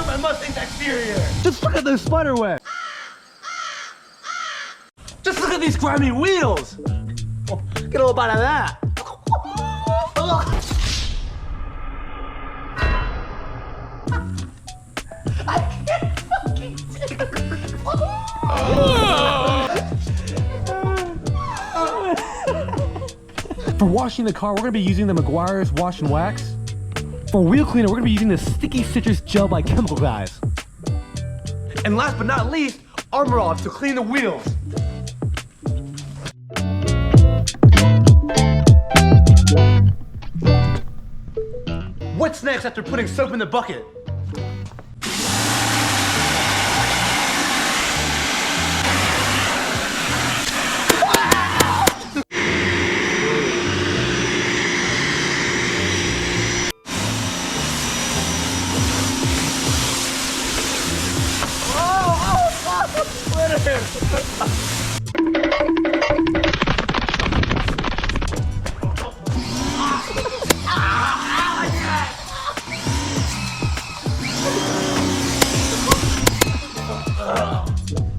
my Mustang's exterior. Just look at this spider web. Just look at these grimy wheels. Oh, get a little bite of that. I can't fucking take it. For washing the car, we're gonna be using the Meguiar's Wash and Wax. For wheel cleaner, we're gonna be using the Sticky Citrus Gel by Chemical Guys. And last but not least, Armor All to clean the wheels. What's next after putting soap in the bucket?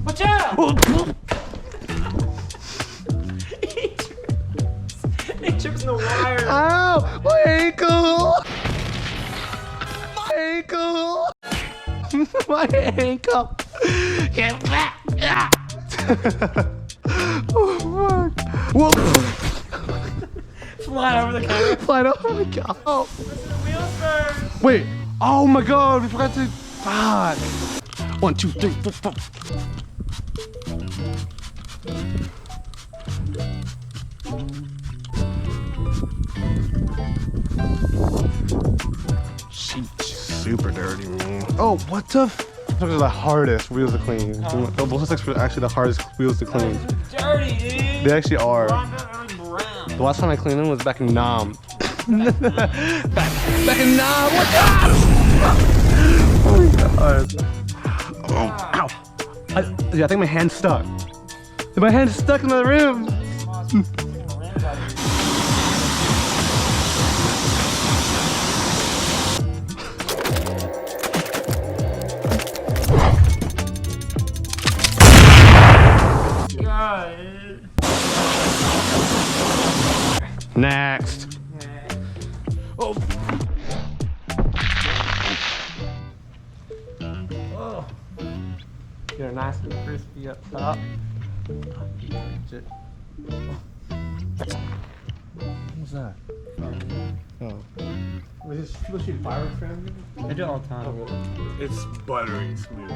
Watch out! He trips in the wire. Ow! My ankle! My ankle! My ankle! Get back! Oh fuck! Whoa! Fly over the camera. Fly over the camera. Oh. Wheels first. Wait. Oh my god, we forgot to. Fuck. 1, 2, 3, 4, 5. Sheesh, super dirty, man. Oh, what the f? Those are the hardest wheels to clean. The ballistics are actually the hardest wheels to clean. Dirty, dude. They actually are. The last time I cleaned them was back in Nam. back in Nam. What the? Oh my god. Oh, ow. I think my hand's stuck. My hand's stuck in the rim. Next. Oh. Oh. Get her nice and crispy up top. What's that? Oh. Was this supposed to be fireworks for him? I do it all the time. Oh, really? It's buttery smooth.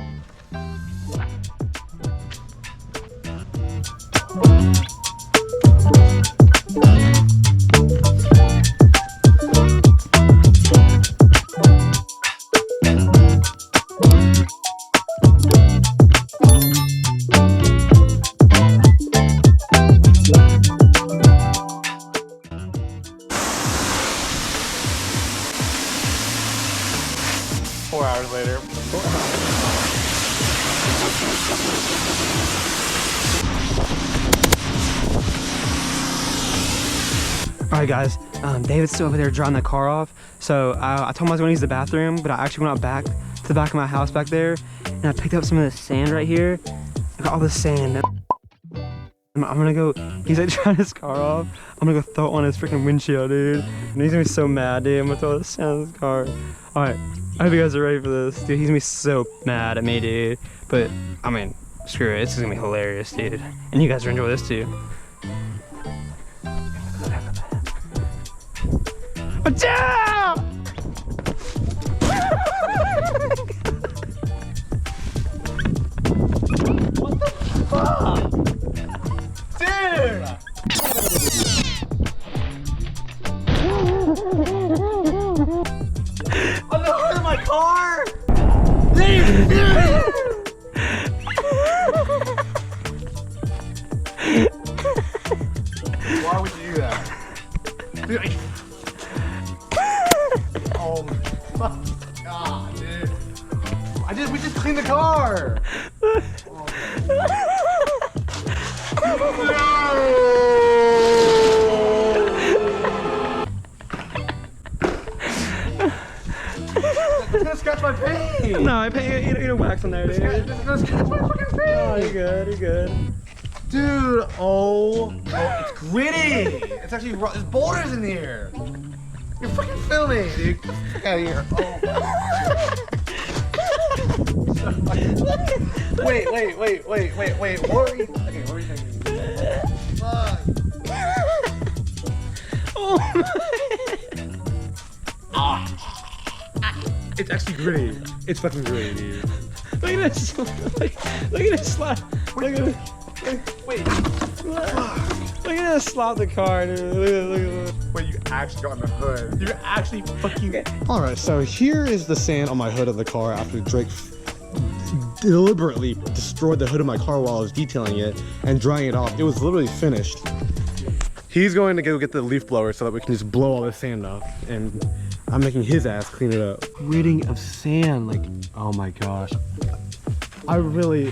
4 hours later. Alright guys, David's still over there drying the car off. So I told him I was going to use the bathroom, but I actually went out back to the back of my house back there, and I picked up some of the sand right here. I got all this sand. I'm gonna go, he's like drying his car off. I'm gonna go throw it on his freaking windshield, dude. And he's gonna be so mad, dude. I'm gonna throw this sand on his car. Alright, I hope you guys are ready for this. Dude, he's gonna be so mad at me, dude. But, I mean, screw it. This is gonna be hilarious, dude. And you guys are enjoy this too. Watch out! What the fuck? Dude! On the hood of my car? Why would you do that? Dude, oh my god, dude. We just cleaned the car. It's gonna scratch my paint. No, I paint you know wax on there, dude. It's gonna scratch my fucking paint. Oh, you're good, you're good. Dude, oh, it's gritty. It's actually there's boulders in here. You're fucking filming, dude. Get the fuck out of here. Oh. Wait. What were you? Okay, what were you thinking? Fuck. Oh. It's actually gritty. It's fucking gritty, dude. Look at this. Look at this slap. Look at this. Wait. Look at this slap the car, dude. Look at this. Wait, you actually got on the hood. You're actually fucking. Alright, so here is the sand on my hood of the car after Drake deliberately destroyed the hood of my car while I was detailing it and drying it off. It was literally finished. He's going to go get the leaf blower so that we can just blow all this sand off, and I'm making his ass clean it up. Gritting of sand, like, oh my gosh. I really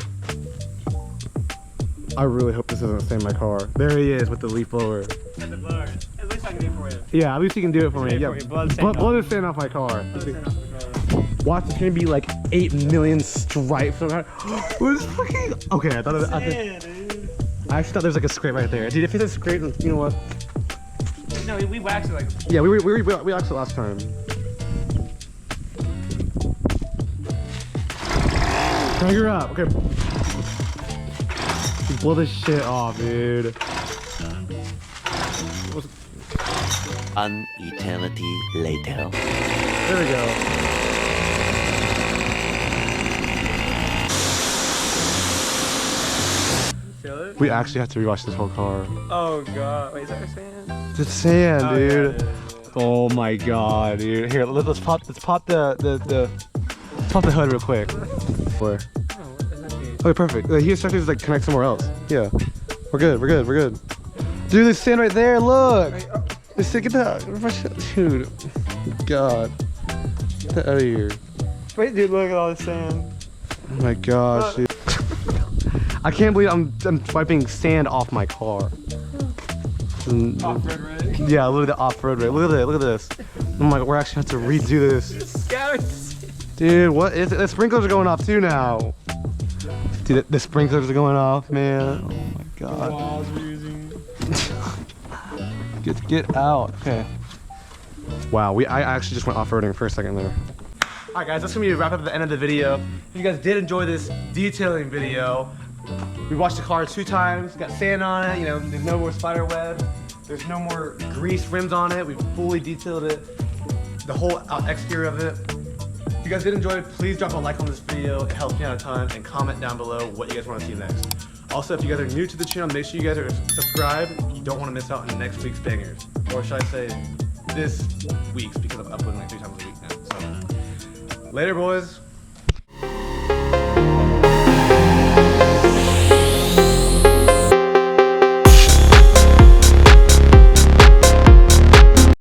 hope this doesn't stain my car. There he is with the leaf blower. At least I can do it for you. Yeah, at least he can do it for me. Yeah, blow the sand off my car. Watch, it's gonna be like 8 million stripes on it. What is fucking? Okay, I thought I actually thought there was like a scrape right there. Dude, if it's a scrape, you know what? No, we waxed it like. Yeah, we waxed it last time. Drag her up. Okay. Blow this shit off, dude. An eternity later. There we go. We actually have to rewash this whole car. Oh god, wait, is that sand? It's sand, Oh, dude. yeah. Oh my god, dude. Here, let's pop the hood real quick. Where? Okay, perfect. He instructed us to like connect somewhere else. Yeah, we're good. Dude, there's sand right there. Look. Let's take it out. Dude, God, get that out of here. Wait, dude, look at all this sand. Oh my gosh, dude. I can't believe I'm wiping sand off my car. Off-road rig. Yeah, look at the off-road rig. Look at this. Oh my god, we're actually gonna have to redo this. Dude, what is it? The sprinklers are going off too now. Dude, the sprinklers are going off, man. Oh my god. Walls we're using. Get out. Okay. Wow, I actually just went off-roading for a second there. Alright guys, that's gonna be a wrap up at the end of the video. If you guys did enjoy this detailing video, we washed the car 2 times, got sand on it, you know, there's no more spider web, there's no more grease rims on it, we fully detailed it, the whole exterior of it. If you guys did enjoy it, please drop a like on this video, it helps me out a ton, and comment down below what you guys want to see next. Also, if you guys are new to the channel, make sure you guys are subscribed. You don't want to miss out on next week's bangers. Or should I say, this week's, because I'm uploading like 3 times a week now. So, later boys.